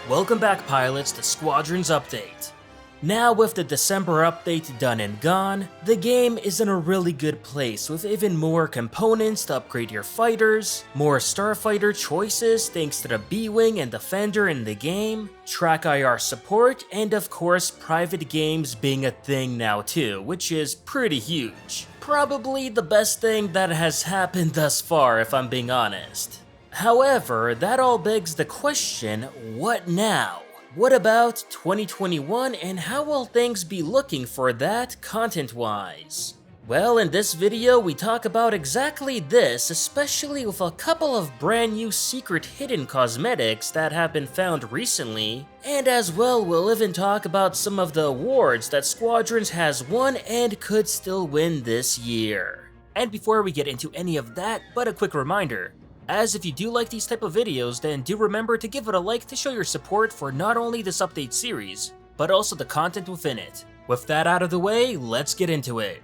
Welcome back, pilots, to Squadrons Update. Now with the December update done and gone, the game is in a really good place with even more components to upgrade your fighters, more starfighter choices thanks to the B-Wing and Defender in the game, track IR support, and of course private games being a thing now too, which is pretty huge. Probably the best thing that has happened thus far if I'm being honest. However, that all begs the question, what now? What about 2021 and how will things be looking for that content-wise? Well, in this video we talk about exactly this, especially with a couple of brand new secret hidden cosmetics that have been found recently, and as well we'll even talk about some of the awards that Squadrons has won and could still win this year. And before we get into any of that, but a quick reminder, as if you do like these type of videos, then do remember to give it a like to show your support for not only this update series, but also the content within it. With that out of the way, let's get into it.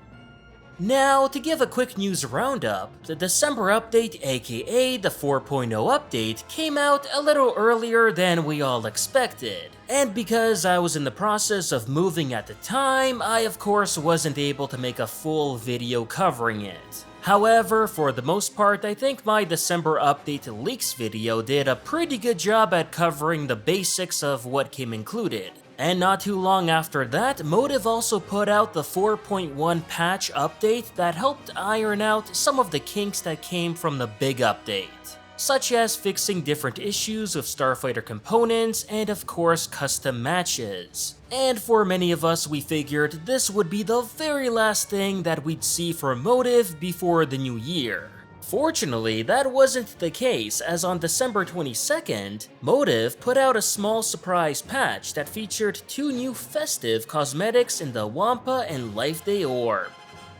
Now, to give a quick news roundup, the December update aka the 4.0 update came out a little earlier than we all expected. And because I was in the process of moving at the time, I of course wasn't able to make a full video covering it. However, for the most part, I think my December update leaks video did a pretty good job at covering the basics of what came included. And not too long after that, Motive also put out the 4.1 patch update that helped iron out some of the kinks that came from the big update, such as fixing different issues with starfighter components and of course custom matches. And for many of us, we figured this would be the very last thing that we'd see from Motive before the new year. Fortunately, that wasn't the case, as on December 22nd, Motive put out a small surprise patch that featured two new festive cosmetics in the Wampa and Life Day orb.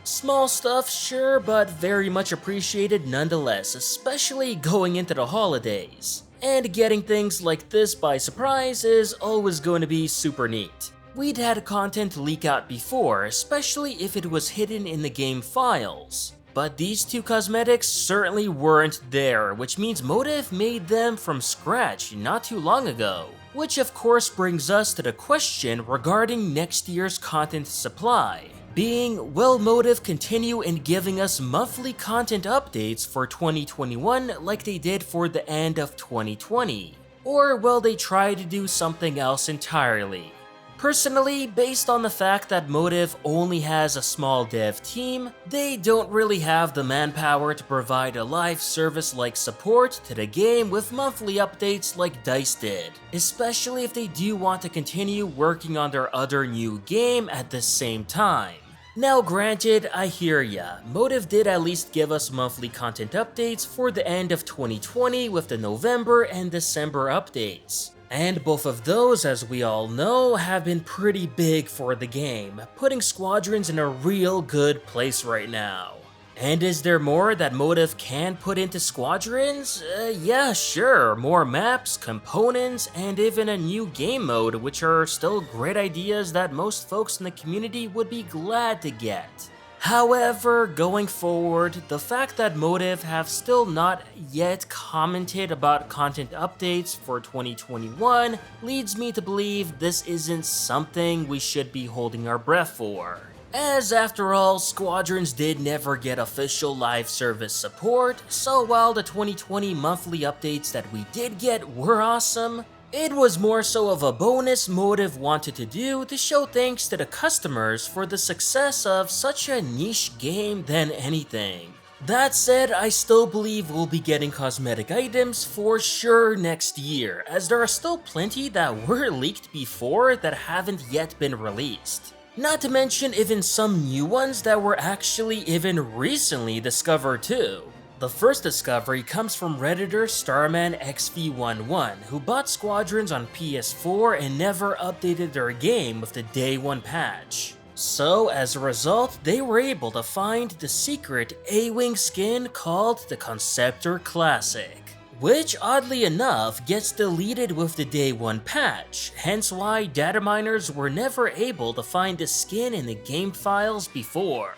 Small stuff, sure, but very much appreciated nonetheless, especially going into the holidays. And getting things like this by surprise is always going to be super neat. We'd had content leak out before, especially if it was hidden in the game files. But these two cosmetics certainly weren't there, which means Motive made them from scratch not too long ago. Which of course brings us to the question regarding next year's content supply. Being, will Motive continue in giving us monthly content updates for 2021 like they did for the end of 2020? Or will they try to do something else entirely? Personally, based on the fact that Motive only has a small dev team, they don't really have the manpower to provide a live service-like support to the game with monthly updates like DICE did, especially if they do want to continue working on their other new game at the same time. Now granted, I hear ya, Motive did at least give us monthly content updates for the end of 2020 with the November and December updates. And both of those, as we all know, have been pretty big for the game, putting Squadrons in a real good place right now. And is there more that Motive can put into Squadrons? Yeah, sure, more maps, components, and even a new game mode, which are still great ideas that most folks in the community would be glad to get. However, going forward, the fact that Motive have still not yet commented about content updates for 2021 leads me to believe this isn't something we should be holding our breath for. As after all, Squadrons did never get official live service support, so while the 2020 monthly updates that we did get were awesome, it was more so of a bonus Motive wanted to do to show thanks to the customers for the success of such a niche game than anything. That said, I still believe we'll be getting cosmetic items for sure next year, as there are still plenty that were leaked before that haven't yet been released. Not to mention even some new ones that were actually even recently discovered too. The first discovery comes from Redditor StarmanXV11, who bought Squadrons on PS4 and never updated their game with the Day 1 patch. So as a result, they were able to find the secret A-Wing skin called the Conceptor Classic, which oddly enough gets deleted with the Day 1 patch, hence why data miners were never able to find the skin in the game files before.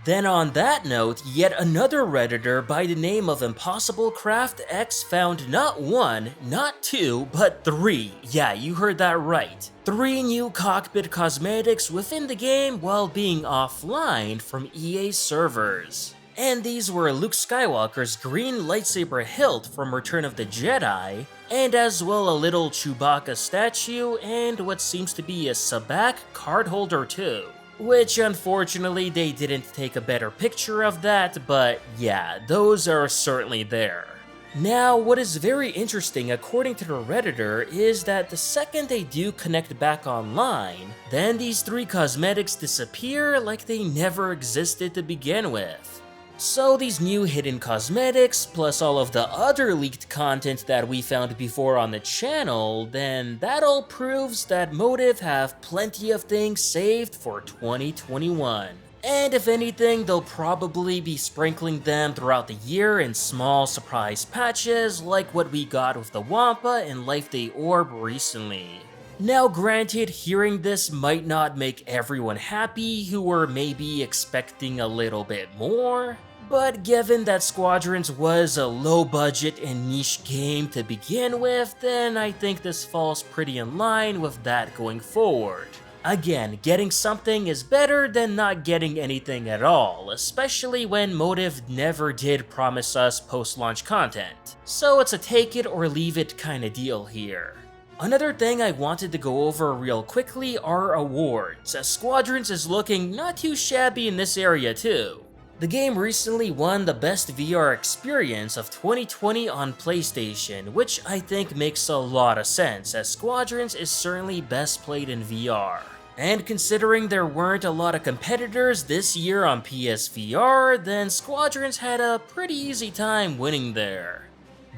Then on that note, yet another Redditor by the name of Impossible Craft X found not one, not two, but three. Yeah, you heard that right. 3 new cockpit cosmetics within the game while being offline from EA servers. And these were Luke Skywalker's green lightsaber hilt from Return of the Jedi, and as well a little Chewbacca statue and what seems to be a Sabacc card holder too. Which unfortunately they didn't take a better picture of that, but yeah, those are certainly there. Now, what is very interesting according to the Redditor is that the second they do connect back online, then these 3 cosmetics disappear like they never existed to begin with. So these new hidden cosmetics, plus all of the other leaked content that we found before on the channel, then that all proves that Motive have plenty of things saved for 2021. And if anything, they'll probably be sprinkling them throughout the year in small surprise patches like what we got with the Wampa and Life Day Orb recently. Now granted, hearing this might not make everyone happy who were maybe expecting a little bit more, but given that Squadrons was a low budget and niche game to begin with, then I think this falls pretty in line with that going forward. Again, getting something is better than not getting anything at all, especially when Motive never did promise us post-launch content, so it's a take it or leave it kinda deal here. Another thing I wanted to go over real quickly are awards, as Squadrons is looking not too shabby in this area too. The game recently won the Best VR Experience of 2020 on PlayStation, which I think makes a lot of sense, as Squadrons is certainly best played in VR. And considering there weren't a lot of competitors this year on PSVR, then Squadrons had a pretty easy time winning there.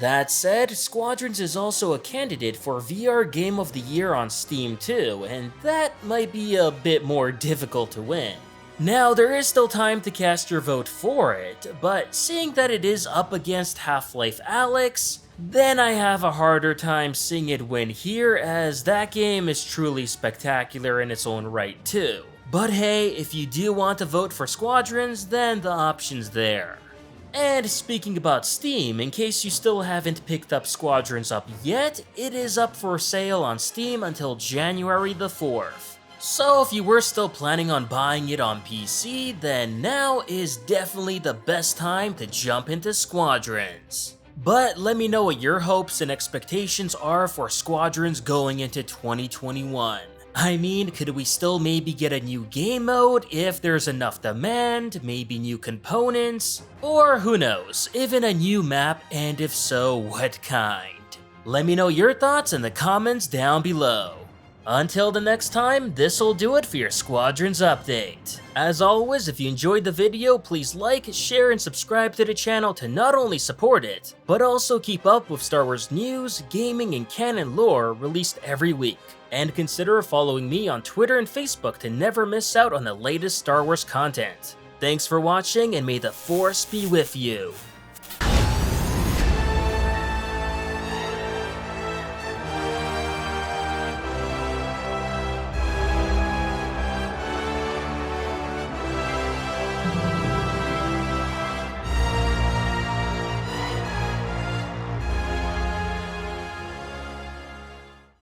That said, Squadrons is also a candidate for VR Game of the Year on Steam too, and that might be a bit more difficult to win. Now, there is still time to cast your vote for it, but seeing that it is up against Half-Life Alyx, then I have a harder time seeing it win here, as that game is truly spectacular in its own right too. But hey, if you do want to vote for Squadrons, then the option's there. And speaking about Steam, in case you still haven't picked up Squadrons up yet, it is up for sale on Steam until January the 4th. So if you were still planning on buying it on PC, then now is definitely the best time to jump into Squadrons. But let me know what your hopes and expectations are for Squadrons going into 2021. I mean, could we still maybe get a new game mode if there's enough demand, maybe new components, or who knows, even a new map, and if so, what kind? Let me know your thoughts in the comments down below. Until the next time, this'll do it for your Squadrons update. As always, if you enjoyed the video, please like, share, and subscribe to the channel to not only support it, but also keep up with Star Wars news, gaming, and canon lore released every week. And consider following me on Twitter and Facebook to never miss out on the latest Star Wars content. Thanks for watching, and may the Force be with you.